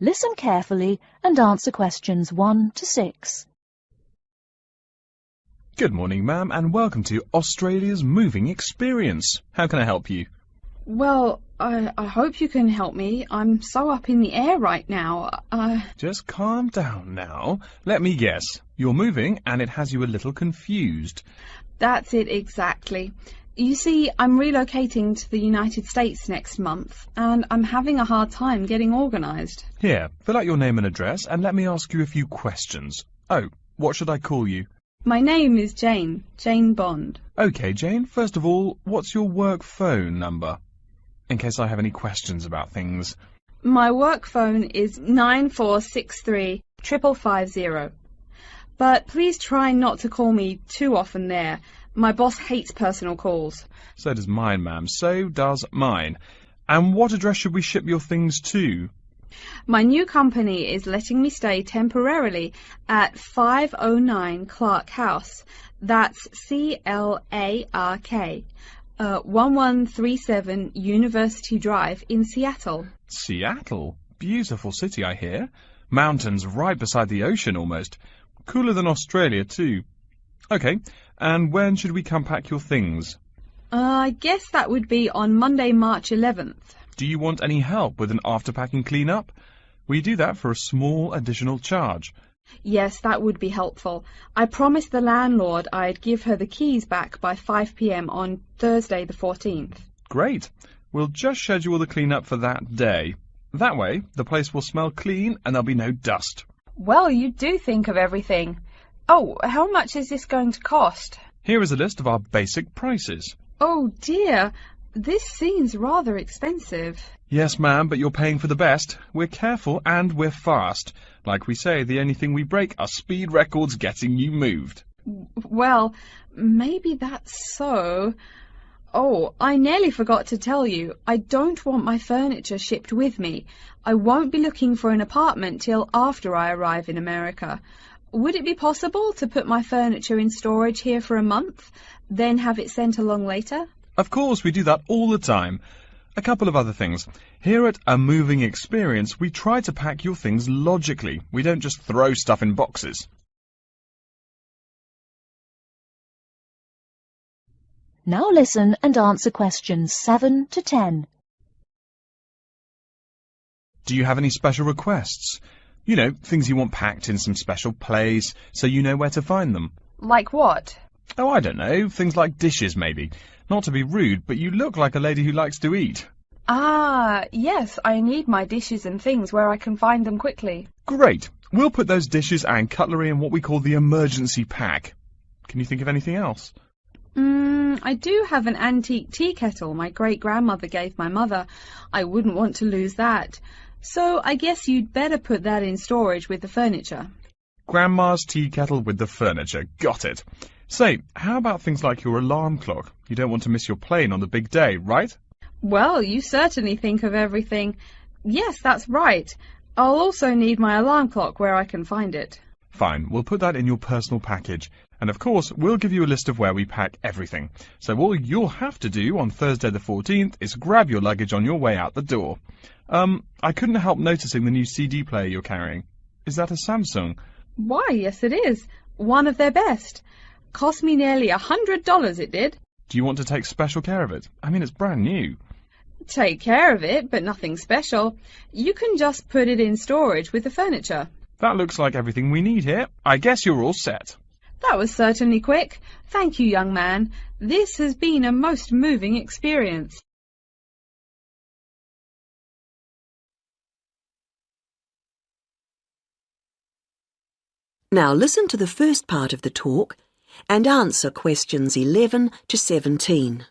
Listen carefully and answer questions 1 to 6. Good morning, ma'am, and welcome to Australia's Moving Experience. How can I help you? Well, I hope you can help me. I'm so up in the air right now. Just calm down now. Let me guess. You're moving and it has you a little confused. That's it exactly. You see, I'm relocating to the United States next month, and I'm having a hard time getting organised. Here, fill out your name and address and let me ask you a few questions. Oh, what should I call you? My name is Jane Bond. OK, Jane, first of all, what's your work phone number? In case I have any questions about things. My work phone is 9463 550. But please try not to call me too often there. My boss hates personal calls. So does mine, ma'am. So does mine. And what address should we ship your things to? My new company is letting me stay temporarily at 509 Clark House. That's CLARK. 1137 University Drive in Seattle. Seattle? Beautiful city, I hear. Mountains right beside the ocean almost. Cooler than Australia, too. OK, and when should we come pack your things? I guess that would be on Monday, March 11th. Do you want any help with an after-packing clean-up? We do that for a small additional charge. Yes, that would be helpful. I promised the landlord I'd give her the keys back by 5 p.m. on Thursday the 14th. Great. We'll just schedule the clean-up for that day. That way, the place will smell clean and there'll be no dust. Well, you do think of everything. Oh, how much is this going to cost? Here is a list of our basic prices. Oh, dear. This seems rather expensive. Yes, ma'am, but you're paying for the best. We're careful and we're fast. Like we say, the only thing we break are speed records getting you moved. Well, maybe that's so. Oh, I nearly forgot to tell you. I don't want my furniture shipped with me. I won't be looking for an apartment till after I arrive in America. Would it be possible to put my furniture in storage here for a month, then have it sent along later? Of course, we do that all the time. A couple of other things. Here at A Moving Experience, we try to pack your things logically. We don't just throw stuff in boxes. Now listen and answer questions 7 to 10. Do you have any special requests? You know, things you want packed in some special place, so you know where to find them. Like what? Oh, I don't know. Things like dishes, maybe. Not to be rude, but you look like a lady who likes to eat. Ah, yes, I need my dishes and things where I can find them quickly. Great. We'll put those dishes and cutlery in what we call the emergency pack. Can you think of anything else? I do have an antique tea kettle my great-grandmother gave my mother. I wouldn't want to lose that. So I guess you'd better put that in storage with the furniture. Grandma's tea kettle with the furniture. Got it. Say, how about things like your alarm clock? You don't want to miss your plane on the big day, right? Well, you certainly think of everything. Yes, that's right. I'll also need my alarm clock where I can find it. Fine, we'll put that in your personal package. And of course, we'll give you a list of where we pack everything. So all you'll have to do on Thursday the 14th is grab your luggage on your way out the door. I couldn't help noticing the new CD player you're carrying. Is that a Samsung? Why, yes it is. One of their best. Cost me nearly $100, it did. Do you want to take special care of it? I mean, it's brand new. Take care of it, but nothing special. You can just put it in storage with the furniture. That looks like everything we need here. I guess you're all set. That was certainly quick. Thank you, young man. This has been a most moving experience. Now listen to the first part of the talk and answer questions 11 to 17.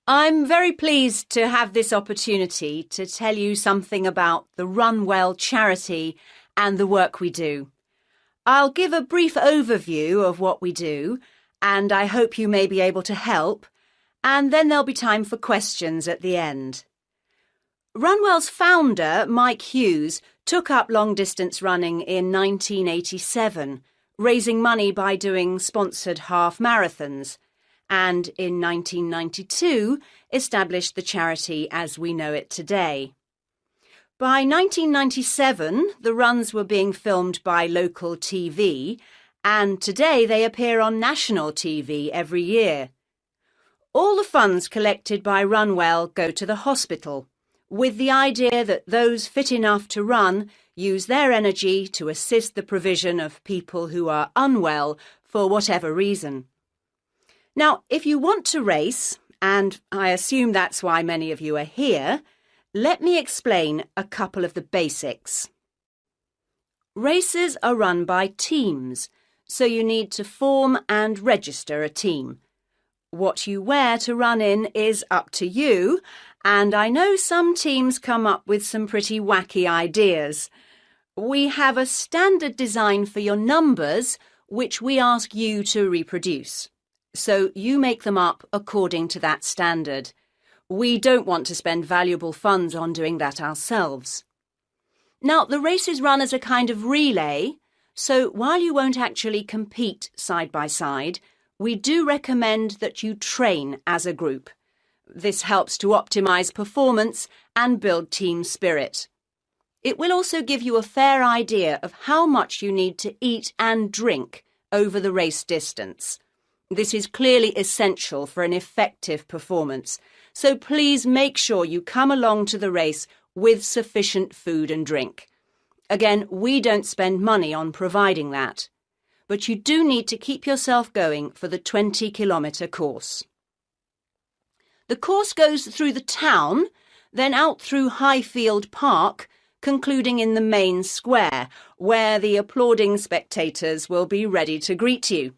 I'm very pleased to have this opportunity to tell you something about the Run Well charity and the work we do. I'll give a brief overview of what we do, and I hope you may be able to help, and then there'll be time for questions at the end. Runwell's founder, Mike Hughes, took up long-distance running in 1987, raising money by doing sponsored half marathons, and in 1992 established the charity as we know it today. By 1997, the runs were being filmed by local TV, and today they appear on national TV every year. All the funds collected by Runwell go to the hospital, with the idea that those fit enough to run use their energy to assist the provision of people who are unwell for whatever reason. Now, if you want to race, and I assume that's why many of you are here, let me explain a couple of the basics. Races are run by teams, so you need to form and register a team. What you wear to run in is up to you, and I know some teams come up with some pretty wacky ideas. We have a standard design for your numbers, which we ask you to reproduce. So you make them up according to that standard. We don't want to spend valuable funds on doing that ourselves. Now, the race is run as a kind of relay, so while you won't actually compete side by side, we do recommend that you train as a group. This helps to optimise performance and build team spirit. It will also give you a fair idea of how much you need to eat and drink over the race distance. This is clearly essential for an effective performance, so please make sure you come along to the race with sufficient food and drink. Again, we don't spend money on providing that, but you do need to keep yourself going for the 20-kilometre course. The course goes through the town, then out through Highfield Park, concluding in the main square, where the applauding spectators will be ready to greet you.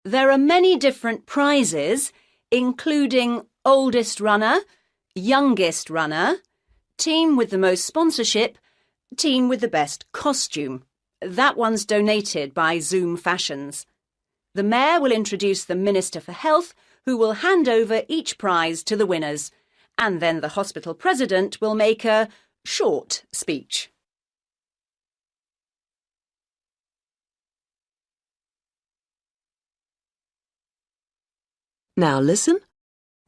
There are many different prizes, including oldest runner, youngest runner, team with the most sponsorship, team with the best costume. That one's donated by Zoom Fashions. The Mayor will introduce the Minister for Health, who will hand over each prize to the winners, and then the hospital president will make a short speech. Now listen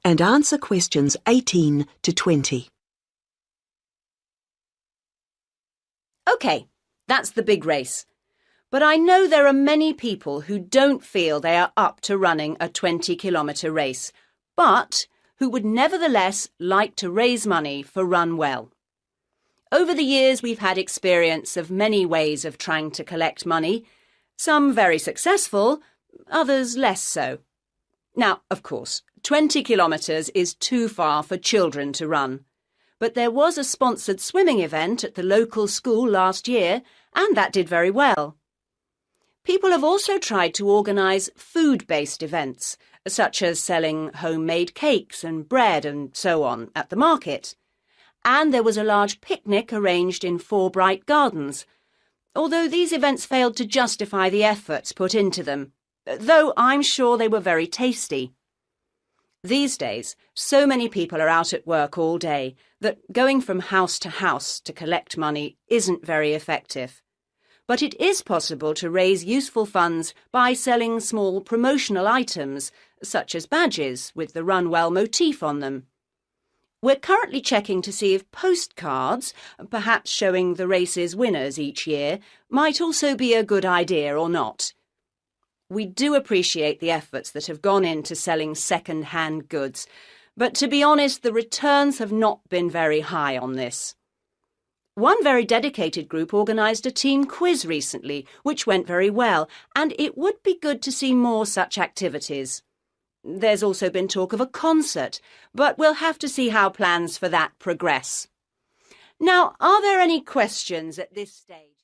and answer questions 18 to 20. OK, that's the big race. But I know there are many people who don't feel they are up to running a 20-kilometre race, but who would nevertheless like to raise money for Runwell. Over the years, we've had experience of many ways of trying to collect money, some very successful, others less so. Now, of course, 20 kilometres is too far for children to run, but there was a sponsored swimming event at the local school last year, and that did very well. People have also tried to organise food-based events, such as selling homemade cakes and bread and so on at the market. And there was a large picnic arranged in 4 Bright Gardens, although these events failed to justify the efforts put into them, though I'm sure they were very tasty. These days, so many people are out at work all day that going from house to collect money isn't very effective. But it is possible to raise useful funds by selling small promotional items, such as badges with the Runwell motif on them. We're currently checking to see if postcards, perhaps showing the race's winners each year, might also be a good idea or not. We do appreciate the efforts that have gone into selling second-hand goods, but to be honest, the returns have not been very high on this. One very dedicated group organised a team quiz recently, which went very well, and it would be good to see more such activities. There's also been talk of a concert, but we'll have to see how plans for that progress. Now, are there any questions at this stage?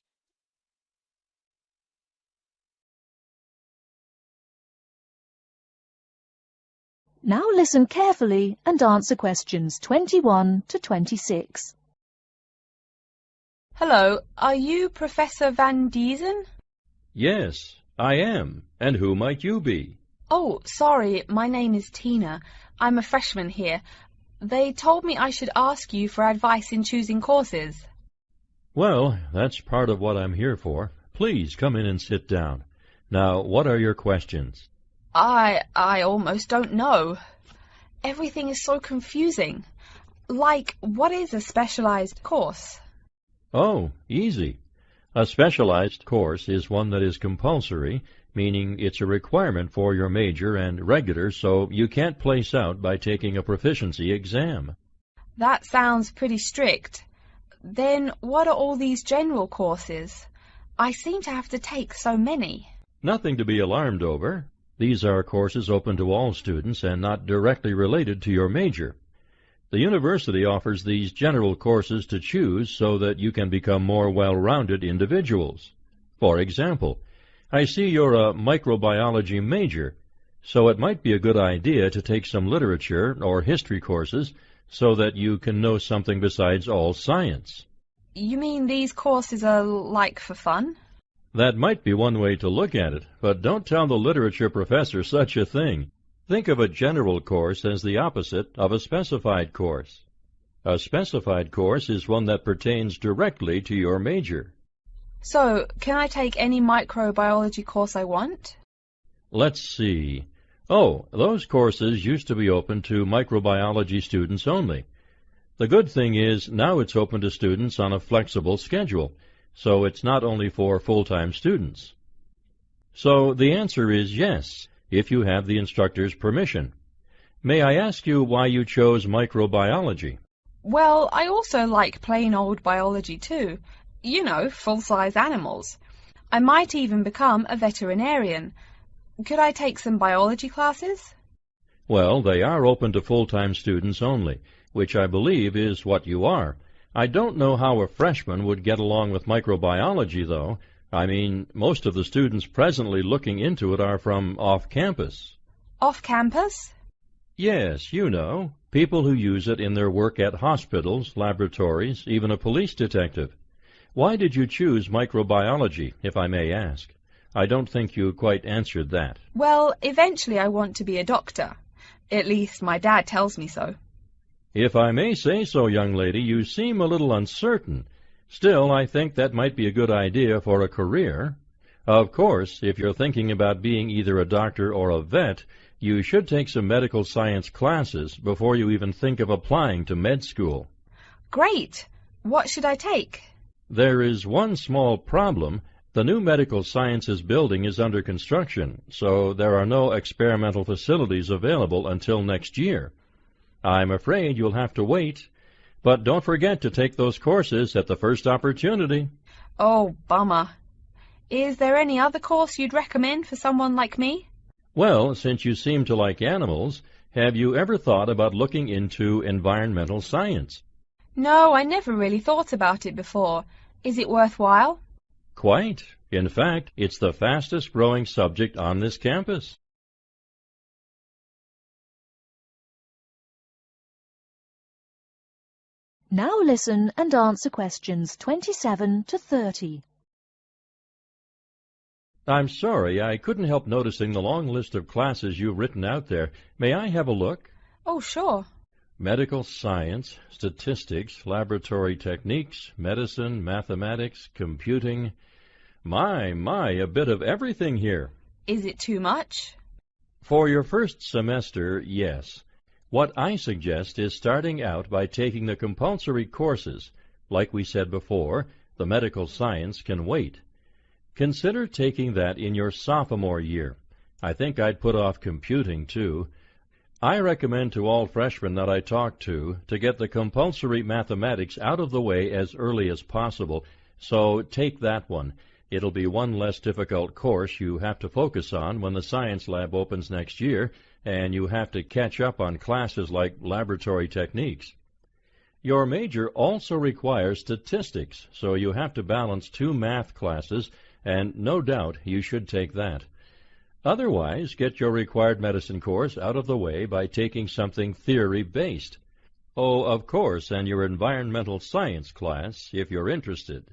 Now listen carefully and answer questions 21 to 26. Hello, are you Professor Van Diesen? Yes, I am. And who might you be? Oh, sorry, my name is Tina. I'm a freshman here. They told me I should ask you for advice in choosing courses. Well, that's part of what I'm here for. Please come in and sit down. Now, what are your questions? I almost don't know. Everything is so confusing. Like, what is a specialized course? Oh, easy. A specialized course is one that is compulsory, meaning it's a requirement for your major, and regular, so you can't place out by taking a proficiency exam. That sounds pretty strict. Then what are all these general courses? I seem to have to take so many. Nothing to be alarmed over. These are courses open to all students and not directly related to your major. The university offers these general courses to choose so that you can become more well-rounded individuals. For example, I see you're a microbiology major, so it might be a good idea to take some literature or history courses so that you can know something besides all science. You mean these courses are like for fun? That might be one way to look at it, but don't tell the literature professor such a thing. Think of a general course as the opposite of a specified course. A specified course is one that pertains directly to your major. So, can I take any microbiology course I want? Let's see. Oh, those courses used to be open to microbiology students only. The good thing is now it's open to students on a flexible schedule, so it's not only for full-time students. So the answer is yes, if you have the instructor's permission. May I ask you why you chose microbiology? Well, I also like plain old biology too. You know, full-size animals. I might even become a veterinarian. Could I take some biology classes? Well, they are open to full-time students only, which I believe is what you are. I don't know how a freshman would get along with microbiology, though. I mean, most of the students presently looking into it are from off-campus. Off-campus? Yes, you know, people who use it in their work at hospitals, laboratories, even a police detective. Why did you choose microbiology, if I may ask? I don't think you quite answered that. Well, eventually I want to be a doctor. At least my dad tells me so. If I may say so, young lady, you seem a little uncertain. Still, I think that might be a good idea for a career. Of course, if you're thinking about being either a doctor or a vet, you should take some medical science classes before you even think of applying to med school. Great! What should I take? There is one small problem. The new medical sciences building is under construction, so there are no experimental facilities available until next year. I'm afraid you'll have to wait, but don't forget to take those courses at the first opportunity. Oh, bummer. Is there any other course you'd recommend for someone like me? Well, since you seem to like animals, have you ever thought about looking into environmental science? No, I never really thought about it before. Is it worthwhile? Quite. In fact, it's the fastest growing subject on this campus. Now listen and answer questions 27 to 30. I'm sorry, I couldn't help noticing the long list of classes you've written out there. May I have a look? Oh, sure. Medical science, statistics, laboratory techniques, medicine, mathematics, computing. My, a bit of everything here. Is it too much? For your first semester, yes. What I suggest is starting out by taking the compulsory courses. Like we said before, the medical science can wait. Consider taking that in your sophomore year. I think I'd put off computing, too. I recommend to all freshmen that I talk to get the compulsory mathematics out of the way as early as possible, so take that one. It'll be one less difficult course you have to focus on when the science lab opens next year, and you have to catch up on classes like laboratory techniques. Your major also requires statistics, so you have to balance 2 math classes, and no doubt you should take that. Otherwise, get your required medicine course out of the way by taking something theory-based. Oh, of course, and your environmental science class, if you're interested.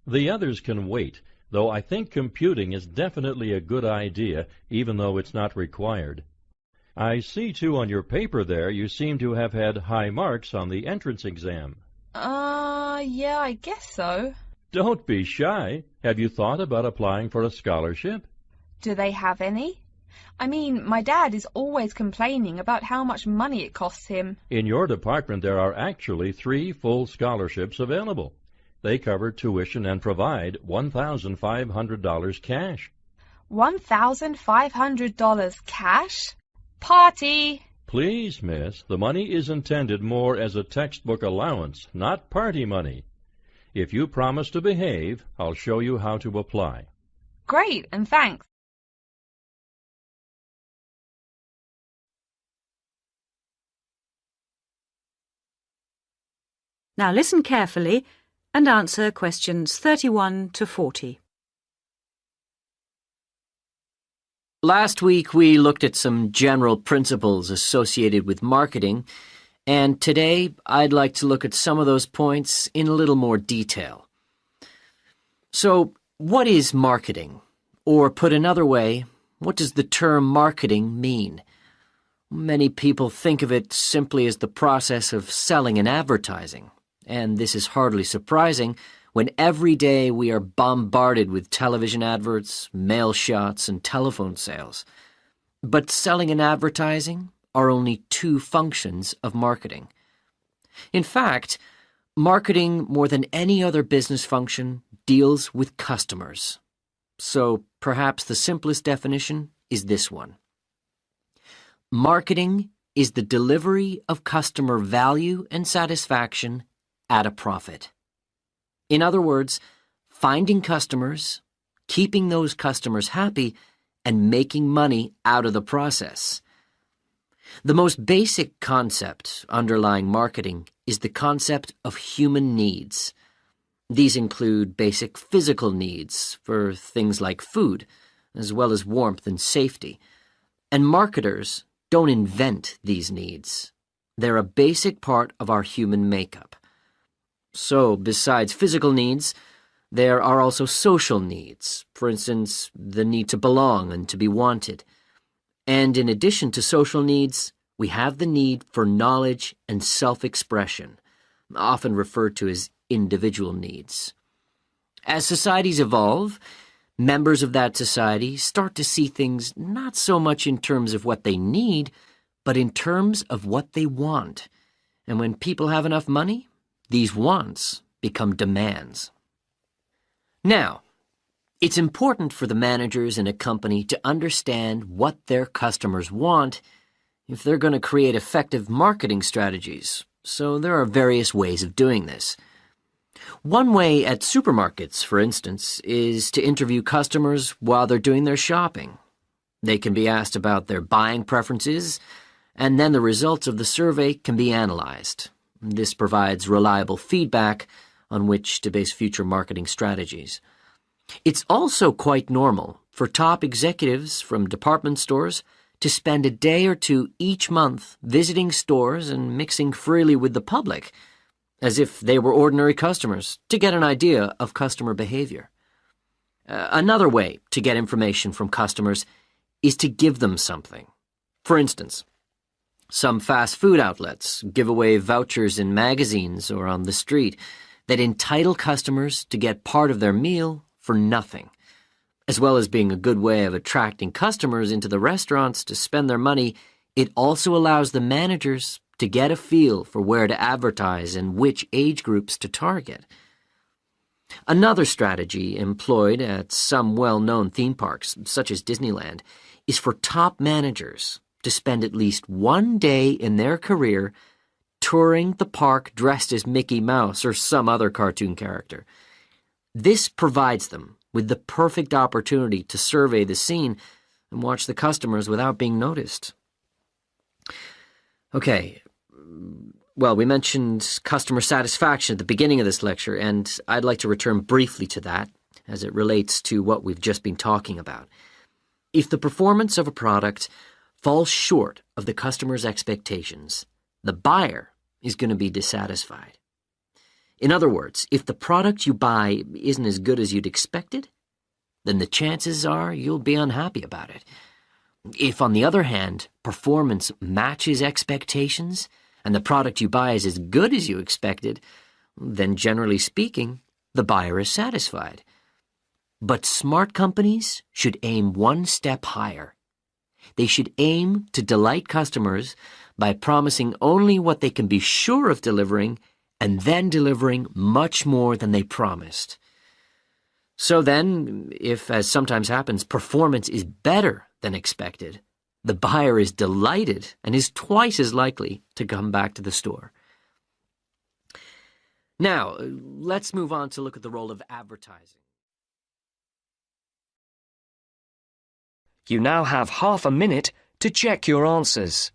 The others can wait, though I think computing is definitely a good idea, even though it's not required. I see, too, on your paper there, you seem to have had high marks on the entrance exam. Yeah, I guess so. Don't be shy. Have you thought about applying for a scholarship? Do they have any? I mean, my dad is always complaining about how much money it costs him. In your department, there are actually 3 full scholarships available. They cover tuition and provide $1,500 cash. $1,500 cash? Party! Please, miss, the money is intended more as a textbook allowance, not party money. If you promise to behave, I'll show you how to apply. Great, and thanks. Now listen carefully and answer questions 31 to 40. Last week we looked at some general principles associated with marketing, and today I'd like to look at some of those points in a little more detail. So, what is marketing? Or put another way, what does the term marketing mean? Many people think of it simply as the process of selling and advertising, and this is hardly surprising when every day we are bombarded with television adverts, mail shots, and telephone sales. But selling and advertising are only 2 functions of marketing. In fact, marketing, more than any other business function, deals with customers. So perhaps the simplest definition is this one. Marketing is the delivery of customer value and satisfaction at a profit. In other words, finding customers, keeping those customers happy, and making money out of the process. The most basic concept underlying marketing is the concept of human needs. These include basic physical needs for things like food, as well as warmth and safety. And marketers don't invent these needs. They're a basic part of our human makeup. So, besides physical needs, there are also social needs, for instance, the need to belong and to be wanted. And in addition to social needs, we have the need for knowledge and self-expression, often referred to as individual needs. As societies evolve, members of that society start to see things not so much in terms of what they need, but in terms of what they want. And when people have enough money, these wants become demands. Now, it's important for the managers in a company to understand what their customers want if they're going to create effective marketing strategies. So there are various ways of doing this. One way at supermarkets, for instance, is to interview customers while they're doing their shopping. They can be asked about their buying preferences, and then the results of the survey can be analyzed. This provides reliable feedback on which to base future marketing strategies. It's also quite normal for top executives from department stores to spend a day or 2 each month visiting stores and mixing freely with the public, as if they were ordinary customers, to get an idea of customer behavior. Another way to get information from customers is to give them something. For instance, some fast food outlets give away vouchers in magazines or on the street that entitle customers to get part of their meal for nothing. As well as being a good way of attracting customers into the restaurants to spend their money, it also allows the managers to get a feel for where to advertise and which age groups to target. Another strategy employed at some well-known theme parks, such as Disneyland, is for top managers to spend at least 1 day in their career touring the park dressed as Mickey Mouse or some other cartoon character. This provides them with the perfect opportunity to survey the scene and watch the customers without being noticed. Okay, well, we mentioned customer satisfaction at the beginning of this lecture, and I'd like to return briefly to that as it relates to what we've just been talking about. If the performance of a product falls short of the customer's expectations, the buyer is going to be dissatisfied. In other words, if the product you buy isn't as good as you'd expected, then the chances are you'll be unhappy about it. If, on the other hand, performance matches expectations and the product you buy is as good as you expected, then generally speaking, the buyer is satisfied. But smart companies should aim 1 step higher. They should aim to delight customers by promising only what they can be sure of delivering and then delivering much more than they promised. So then, if, as sometimes happens, performance is better than expected, the buyer is delighted and is twice as likely to come back to the store. Now, let's move on to look at the role of advertising. You now have half a minute to check your answers.